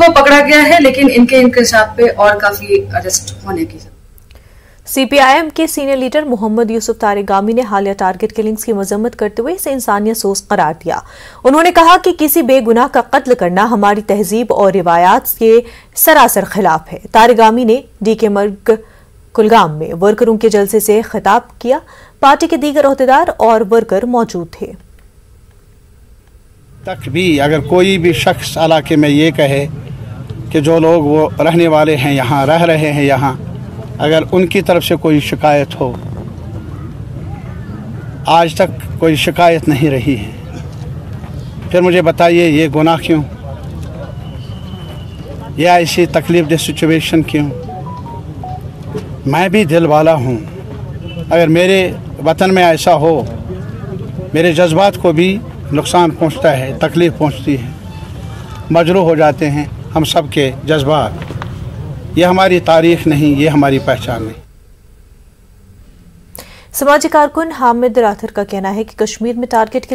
को पकड़ा गया है, लेकिन इनके इंकशाफ पे और काफी अरेस्ट होने की। सीपीआईएम के सीनियर लीडर मोहम्मद यूसुफ तारिगामी ने हालिया टारगेट किलिंग्स की मजम्मत करते हुए इसे इंसानियत सोज करार दिया। उन्होंने कहा कि किसी बेगुनाह का कत्ल करना हमारी तहजीब और रिवायात के सरासर खिलाफ है। तारिगामी ने डीके मर्ग कुलगाम में वर्करों के जलसे से खिताब किया। पार्टी के दीगर ओहदेदार और वर्कर मौजूद थे। तक भी अगर कोई भी शख्स इलाके में ये कहे कि जो लोग वो रहने वाले हैं यहाँ, रह रहे हैं यहाँ, अगर उनकी तरफ से कोई शिकायत हो, आज तक कोई शिकायत नहीं रही है, फिर मुझे बताइए ये गुनाह क्यों, या ऐसी तकलीफ दे सिचुएशन क्यों। मैं भी दिल वाला हूँ, अगर मेरे वतन में ऐसा हो, मेरे जज्बात को भी नुकसान पहुँचता है, तकलीफ़ पहुँचती है, मजरूह हो जाते हैं हम सब के जज्बात। ये हमारी तारीख नहीं, ये हमारी पहचान नहीं। समाजी कारकुन हामिद राथर का कहना है कि कश्मीर में टारगेट के